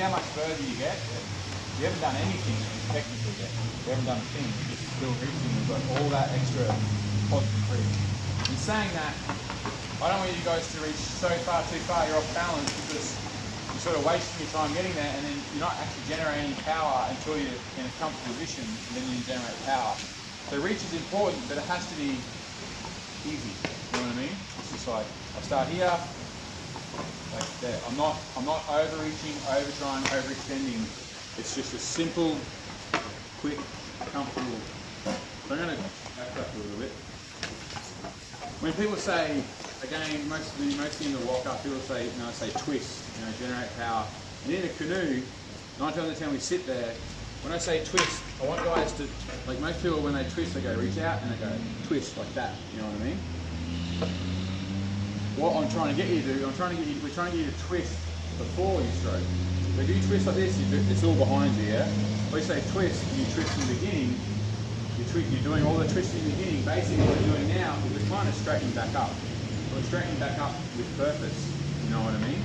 how much further you get. You haven't done anything technically yet. You haven't done a thing. You're just still reaching. You've got all that extra positive free. In saying that, I don't want you guys to reach so far too far. You're off balance because you're sort of wasting your time getting there, and then you're not actually generating any power until you're in a comfortable position, and then you generate power. So reach is important, but it has to be easy. You know what I mean? It's just like I start here, like there. I'm not overreaching, overtrying, overextending. It's just a simple, quick, comfortable. So I'm going to back up a little bit. When people say, again, mostly in the walk-up, people say, say twist, generate power. And in a canoe, 9 times out of 10 we sit there. When I say twist, I want guys to, like most people when they twist, they go reach out and they go twist like that. You know what I mean? What I'm trying to get you to do, we're trying to get you to twist before you stroke. If you twist like this, it's all behind you, yeah? When you say twist, and you twist in the beginning, you're doing all the twisting in the beginning. Basically what we're doing now is we're trying to straighten back up. We're straightening back up with purpose, you know what I mean?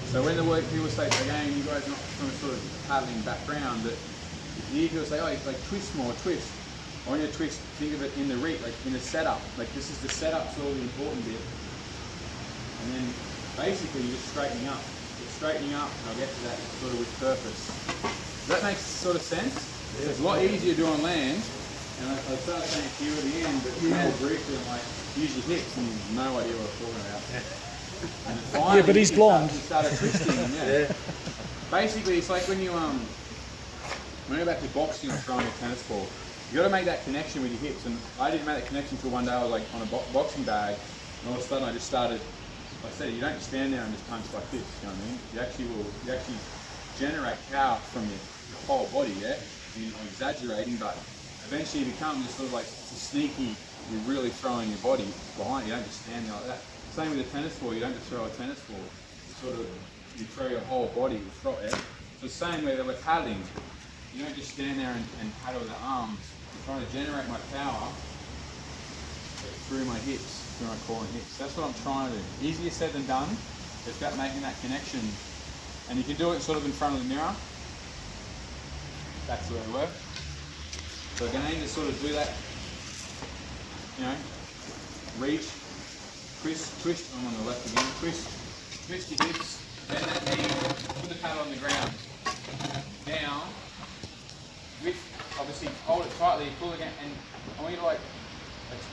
So when people say, again, you guys are not from a sort of paddling background, that if you hear people say, oh, it's like twist more, twist. I want you to twist, think of it in the like in the setup. Like this is the setup, sort of the important bit. And then basically you're just straightening up. Straightening up, and I'll get to that sort of with purpose. Does that make sort of sense? Yeah. It's a lot easier to do on land, and I started saying to you at the end, but more briefly, I'm like, use your hips, and you have no idea what I'm talking about. And finally, yeah, but he's blind. You started twisting, yeah. Basically, it's like when you when you're back to boxing or throwing a tennis ball, you got to make that connection with your hips, and I didn't make that connection until one day I was like on a boxing bag, and all of a sudden I just started. Like I said, you don't stand there and just punch like this, you know what I mean? You actually generate power from your whole body, yeah? I'm exaggerating, but eventually it becomes sort of like sneaky, you're really throwing your body behind you, don't just stand there like that. Same with a tennis ball, you don't just throw a tennis ball, you throw your whole body, you throw it. So the same way that we're paddling, you don't just stand there and paddle with the arms, you're trying to generate my power through my hips. Through my core and hips. That's what I'm trying to do. Easier said than done. It's about making that connection. And you can do it sort of in front of the mirror. That's where we work. So again, to sort of do that, reach, twist, I'm on the left again, twist your hips, bend that knee, put the paddle on the ground. Down, obviously hold it tightly, pull it again, and I want you to like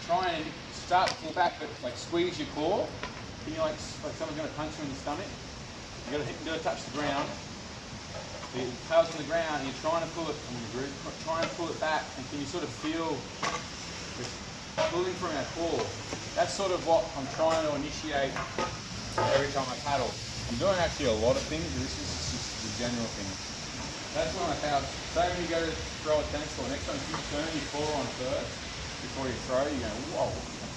try and start to pull back, but like squeeze your core. Can you like someone's going to punch you in the stomach? You got to touch the ground. The tail's on the ground, and you're trying to pull it. Try and pull it back, and can you sort of feel this pulling from our core? That's sort of what I'm trying to initiate every time I paddle. I'm doing actually a lot of things, but this is just the general thing. That's when I found. Say when you go to throw a tennis ball, next time you turn your core on first before you throw, you go, whoa.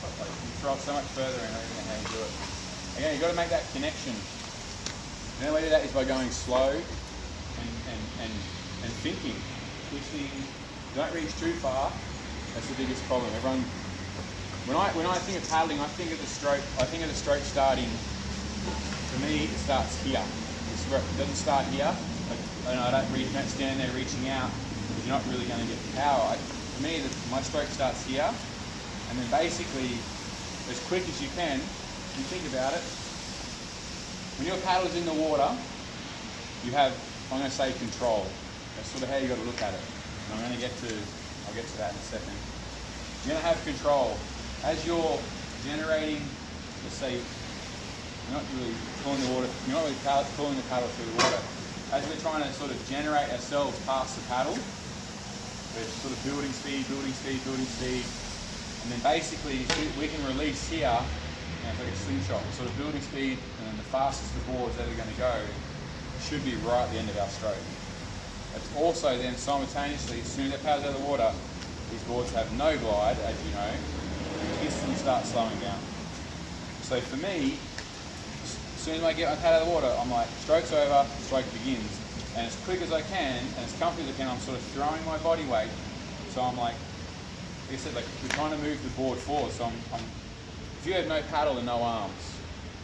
You throw it so much further and I don't know how you do it. Again, you've got to make that connection. The only way to do that is by going slow and thinking. Twisting. Don't reach too far. That's the biggest problem. Everyone, when I think of paddling, I think of the stroke. I think of the stroke starting. For me, it starts here. It doesn't start here. I don't stand there reaching out because you're not really going to get the power. For me, my stroke starts here. And then basically, as quick as you can, you think about it, when your paddle is in the water, you have, I'm going to say control. That's sort of how you got to look at it. And I'll get to that in a second. You're going to have control. As you're generating, let's say, you're not really pulling the water, you're not really pulling the paddle through the water. As we're trying to sort of generate ourselves past the paddle, we're sort of building speed, and then basically we can release here, and it's like a slingshot. We're sort of building speed, and then the fastest the board's ever going to go should be right at the end of our stroke. It's also then simultaneously, as soon as that paddle's out of the water, these boards have no glide, as you know, and instantly start slowing down. So for me, as soon as I get my paddle out of the water, I'm like, stroke's over, stroke begins. And as quick as I can, and as comfortable as I can, I'm sort of throwing my body weight. So I'm like I said, like we're trying to move the board forward. So if you have no paddle and no arms,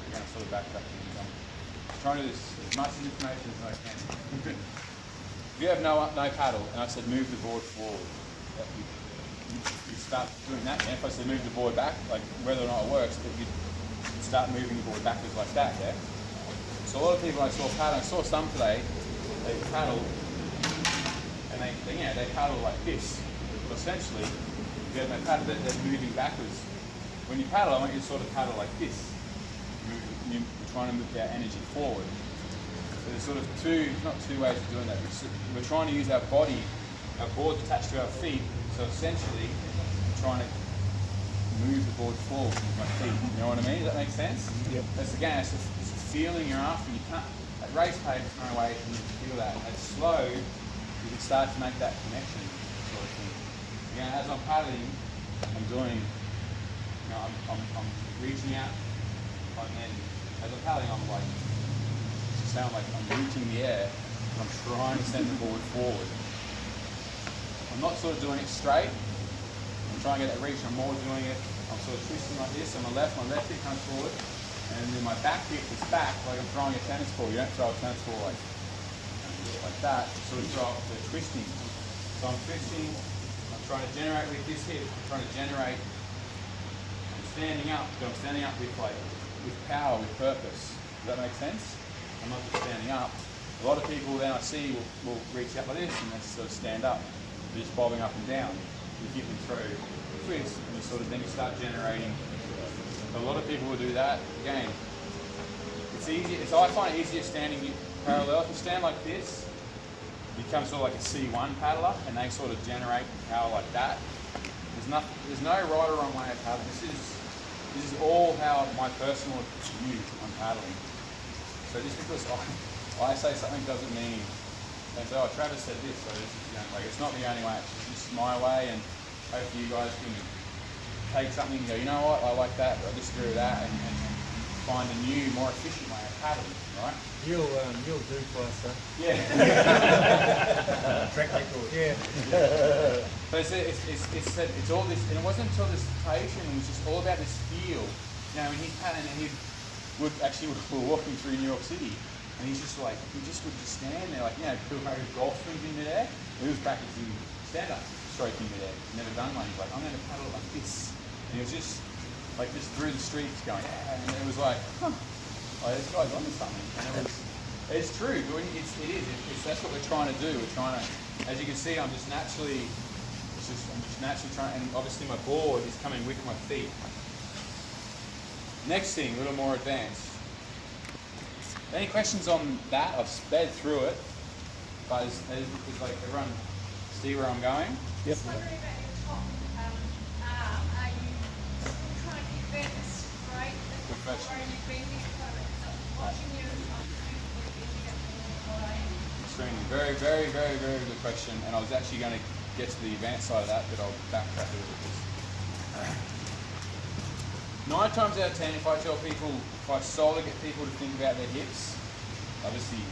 you're going to sort of backtrack. I'm trying to do this as much information as I can. If you have no paddle, and I said move the board forward, you start doing that. And if I said move the board back, like whether or not it works, but you start moving the board backwards like that, yeah? So a lot of people I saw paddle, I saw some today, they paddle, and they paddle like this. But essentially, if you have no paddle, they're moving backwards. When you paddle, I want you to sort of paddle like this. You're trying to move that energy forward. So there's sort of not two ways of doing that. We're trying to use our body, our board's attached to our feet, so essentially, we're trying to move the board forward with my feet. You know what I mean? Does that make sense? Yep. That's again, it's a feeling you're after. You can't, at race pace, there's no way you can feel that. At slow, you can start to make that connection sort of thing. Again, as I'm paddling, I'm doing, I'm reaching out, and then as I'm paddling, I'm like, it sounds like I'm reaching the air, and I'm trying to send the board forward. I'm not sort of doing it straight. I'm trying to get that reach. I'm more doing it. I'm sort of twisting like this on my left hip comes forward, and then my back hip is back like I'm throwing a tennis ball. You don't throw a tennis ball like that. You sort of throw it, the twisting. So I'm twisting. I'm trying to generate with this hip. I'm trying to generate. I'm standing up, but I'm standing up with power, with purpose. Does that make sense? I'm not just standing up. A lot of people then I see will reach out like this and they sort of stand up. They're just bobbing up and down. You hit them through a twist and then you start generating. A lot of people will do that. Again, it's easy. I find it easier standing parallel. If you stand like this, you become sort of like a C1 paddler and they sort of generate power like that. There's no right or wrong way of paddling. This is all how my personal view on paddling. So just because I say something doesn't mean, don't say, oh, Travis said this, so this is, like, it's not the only way, it's just my way, and hopefully you guys can take something and go, you know what, I like that, but I disagree with that, and find a new, more efficient way of paddling, right? You'll do for us, sir. Yeah. Track record. Yeah. So it's all this, and it wasn't until this station, it was just all about this feel. When he's paddling, and we were walking through New York City, and he would just stand there, like, golf swings in midair. He was practicing stand-up stroke in midair. Never done one. He's like, I'm going to paddle like this. And he was just through the streets going, yeah. And it was like, this guy's onto something. And it's true. But that's what we're trying to do. We're trying to, as you can see, I'm just naturally trying, and obviously my board is coming with my feet. Next thing, a little more advanced. Any questions on that? I've sped through it, but it's like everyone see where I'm going? Yep. Just wondering about your top arm. Are you trying to keep that straight? Good question. Or are you bending it so that watching you Extremely. Very, very, very, very good question. And I was actually going to get to the advanced side of that, but I'll backtrack a little bit. 9 times out of 10, if I solely get people to think about their hips, obviously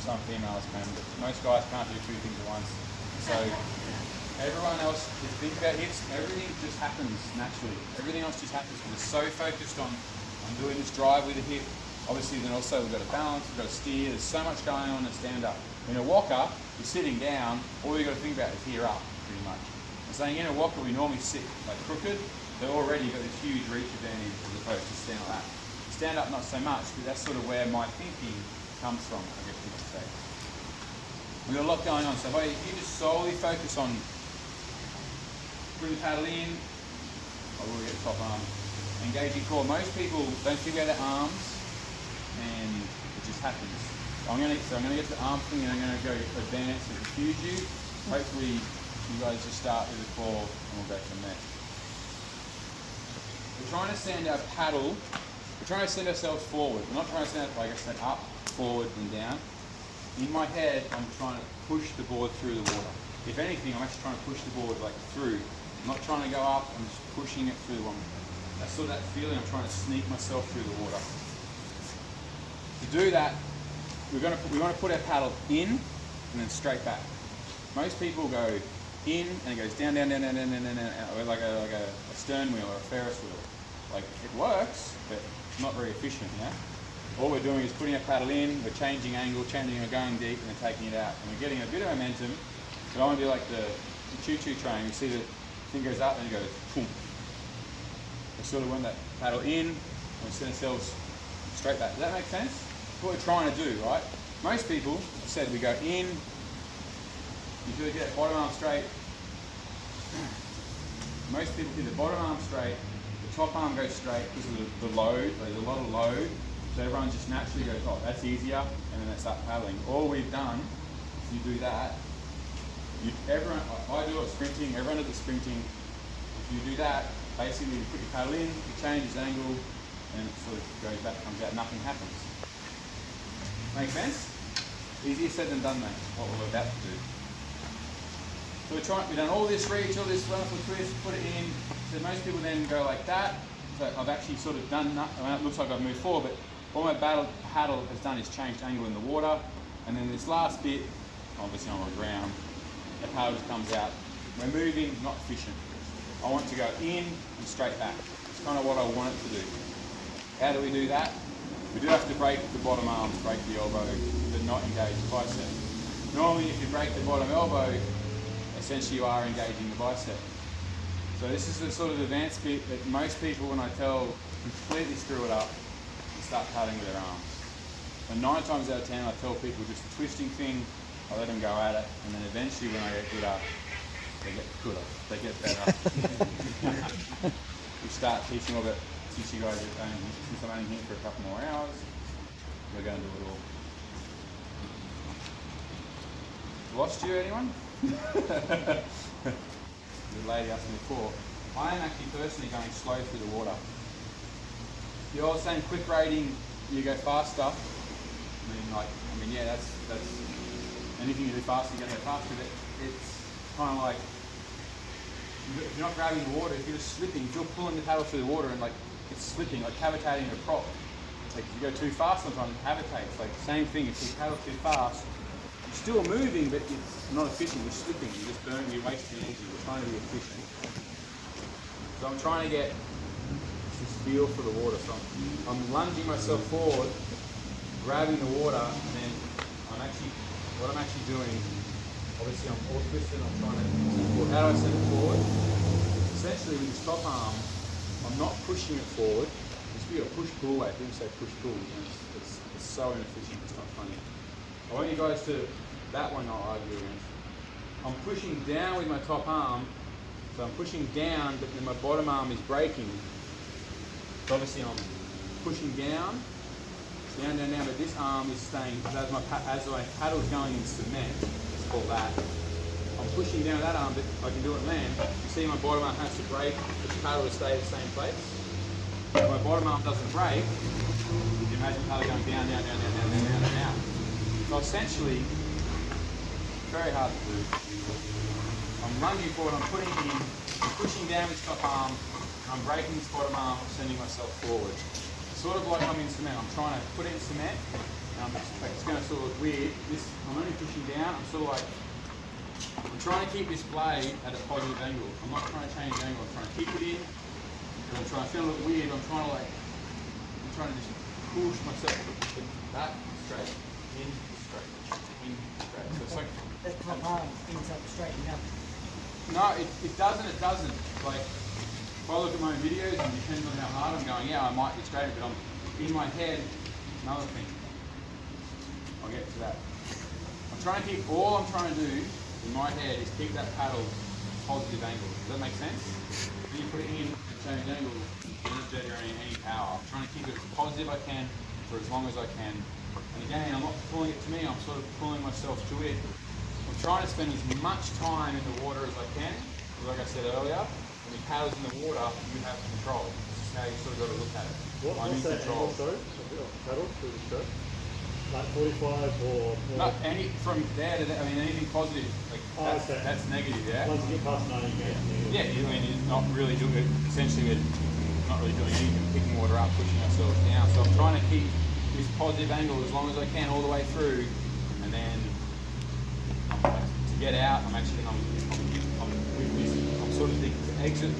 some females can, but most guys can't do 2 things at once. So everyone else, to think about hips, everything just happens naturally. Everything else just happens because we're so focused on doing this drive with the hip. Obviously then also we've got to balance, we've got to steer, there's so much going on in stand up. In a walker, you're sitting down, all you've got to think about is here up, pretty much. I'm saying in a walker we normally sit like crooked, they've already got this huge reach advantage as opposed to stand like that. Stand up not so much, but that's sort of where my thinking comes from, I guess you could say. We've got a lot going on, so if you just solely focus on putting the paddle in, I will get the top arm, engaging core. Most people don't think about their arms, and it just happens. I'm going to get the arm thing, and I'm going to go advance and confuse you. Hopefully, you guys just start with the core, and we'll go from there. We're trying to send our paddle. We're trying to send ourselves forward. We're not trying to send it, like I said, up, forward, and down. In my head, I'm trying to push the board through the water. If anything, I'm actually trying to push the board like through. I'm not trying to go up. I'm just pushing it through the water. That's sort of that feeling. I'm trying to sneak myself through the water. To do that, we want to put our paddle in and then straight back. Most people go in and it goes down, down, down, down, down, down, down, down, like a stern wheel or a Ferris wheel. Like it works, but not very efficient, yeah? all we're doing is putting our paddle in, we're changing angle, changing and going deep, and then taking it out. And we're getting a bit of momentum. But I want to be like the choo-choo train. You see the thing goes up and it goes boom. We sort of want that paddle in, and we send ourselves straight back. Does that make sense? That's what we're trying to do, right? Most people have said we go in, you do get bottom arm straight. Most people keep the bottom arm straight, the top arm goes straight because of the load. There's a lot of load, so everyone just naturally goes, oh, that's easier, and then they start paddling. All we've done is you do that. Everyone, I do it sprinting, everyone does it sprinting. If you do that, basically you put your paddle in, you change its angle, and it sort of goes back, comes out, nothing happens. Make sense? Easier said than done, mate, what we're about to do. So we've done all this reach, all this wonderful twist, put it in. So most people then go like that. So I've actually sort of done, it looks like I've moved forward, but all my paddle has done is changed angle in the water. And then this last bit, obviously on the ground, the paddle just comes out. We're moving, not efficient. I want to go in and straight back. It's kind of what I want it to do. How do we do that? We do have to break the bottom arm, break the elbow, but not engage the bicep. Normally if you break the bottom elbow, essentially you are engaging the bicep. So this is the sort of advanced bit that most people, when I tell, completely screw it up and start paddling with their arms. And 9 times out of 10 I tell people just a twisting thing, I let them go at it, and then eventually when I get good up, they get gooder, they get better. We start teaching a little bit, since you guys are since I'm only here for a couple more hours, we're going to do it all. Lost you, anyone? The lady asked me before. I am actually personally going slow through the water. You're all saying quick rating, you go faster. Yeah, that's anything you do faster, you go faster. But it's kind of like if you're not grabbing the water, if you're just slipping, if you're pulling the paddle through the water and like it's slipping, like cavitating a prop. It's like if you go too fast sometimes it cavitates. Like same thing, if you paddle too fast, you're still moving, but it's not efficient. You're slipping. You're just burning. You're wasting energy. You're trying to be efficient. So I'm trying to get this feel for the water. So I'm lunging myself forward, grabbing the water, and then what I'm actually doing. Obviously, I'm all twisted. I'm trying to. How do I send it forward? Essentially, with this top arm, I'm not pushing it forward. It's be a push-pull way. People say push-pull. It's so inefficient. It's not funny. I want you guys to, that one I'll argue against. I'm pushing down with my top arm, so I'm pushing down, but then my bottom arm is braking. So obviously I'm pushing down, but this arm is staying, as my paddle's going in cement, let's call that. I'm pushing down that arm, but I can do it land. You see my bottom arm has to brake, but the paddle will stay at the same place. If my bottom arm doesn't brake, you can imagine the paddle going down, down, down, down, down, down, down, down. So essentially, very hard to do. I'm lunging forward, I'm putting in, I'm pushing down this top arm, I'm braking this bottom arm, I'm sending myself forward. Sort of like I'm in cement. I'm trying to put it in cement, and it's going to sort of look weird. I'm only pushing down, I'm trying to keep this blade at a positive angle. I'm not trying to change the angle, I'm trying to keep it in, and I'm trying to feel a little weird, I'm trying to just push myself back, straight, in, straight, in, straight. So it's like that top arm ends up straightening up. no, it doesn't. Like if I look at my own videos and it depends on how hard I'm going, yeah, I might get straighter, but I'm in my head, another thing. I'll get to that. All I'm trying to do in my head is keep that paddle positive angle. Does that make sense? When you put it in and change angle, you're not generating any power. I'm trying to keep it as positive as I can for as long as I can. And again, I'm not pulling it to me, I'm sort of pulling myself to it. I'm trying to spend as much time in the water as I can. Like I said earlier, when your paddle's in the water, you have control. This is how you sort of got to look at it. I'm in control. Paddle to the stroke? Like 45 or... Not any, from there to there, anything positive, like that's negative, yeah? Once you get past 90, you go negative. Yeah, you're not really doing it, essentially we're not really doing anything, picking water up, pushing ourselves down. So I'm trying to keep this positive angle as long as I can all the way through, and then to get out, I'm sort of thinking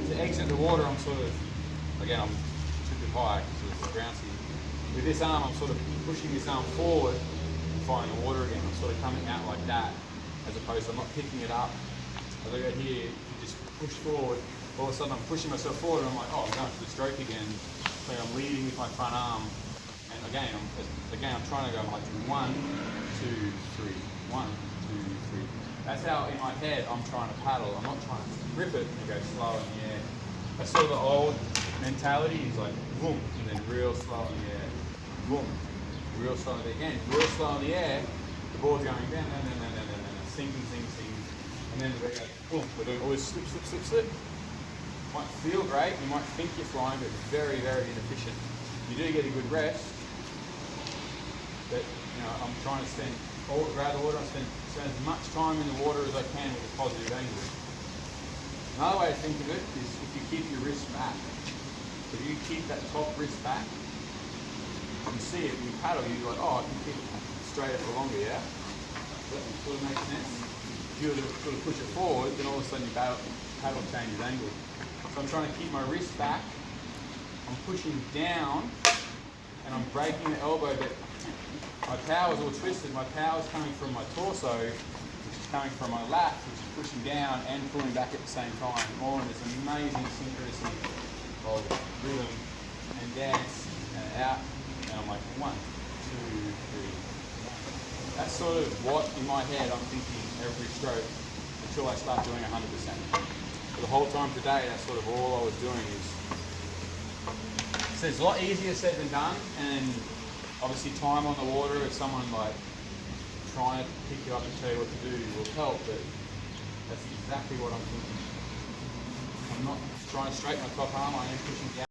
to exit the water, I'm sort of, again, I'm too high because it's bouncy. With this arm, I'm sort of pushing this arm forward and finding the water again. I'm sort of coming out like that, as opposed to I'm not picking it up. As I go here, if you just push forward, all of a sudden I'm pushing myself forward and I'm like, oh, I'm going for the stroke again. So I'm leading with my front arm. And again, I'm trying to go like 1, 2, 3, 1, 2, 3. That's how in my head I'm trying to paddle. I'm not trying to grip it and go slow in the air. That's sort of the old mentality is like boom, and then real slow in the air. Boom, real slow in the air. Again, real slow in the air, the ball's going down, sinking, and then we go boom, we're doing always slip, slip, slip, slip. Might feel great, you might think you're flying, but it's very, very inefficient. You do get a good rest, but you know, I'm trying to grab the water, I spend as much time in the water as I can with a positive angle. Another way to think of it is if you keep your wrist back. If you keep that top wrist back, you see it when you paddle, you're like, oh, I can keep it straighter for longer, yeah? That sort of makes sense. If you were to sort of push it forward, then all of a sudden your paddle changes angle. So I'm trying to keep my wrist back, I'm pushing down, and I'm breaking the elbow, but my power's all twisted. My power's coming from my torso, which is coming from my lats, which is pushing down and pulling back at the same time. All in this amazing synchronicity of rhythm and dance and out. And I'm like 1, 2, 3. That's sort of what in my head I'm thinking every stroke until I start doing 100%. For the whole time today, that's sort of all I was doing is. So it's a lot easier said than done, and obviously time on the water, if someone like trying to pick you up and tell you what to do will help, but that's exactly what I'm thinking. I'm not trying to straighten my top arm, I am pushing down.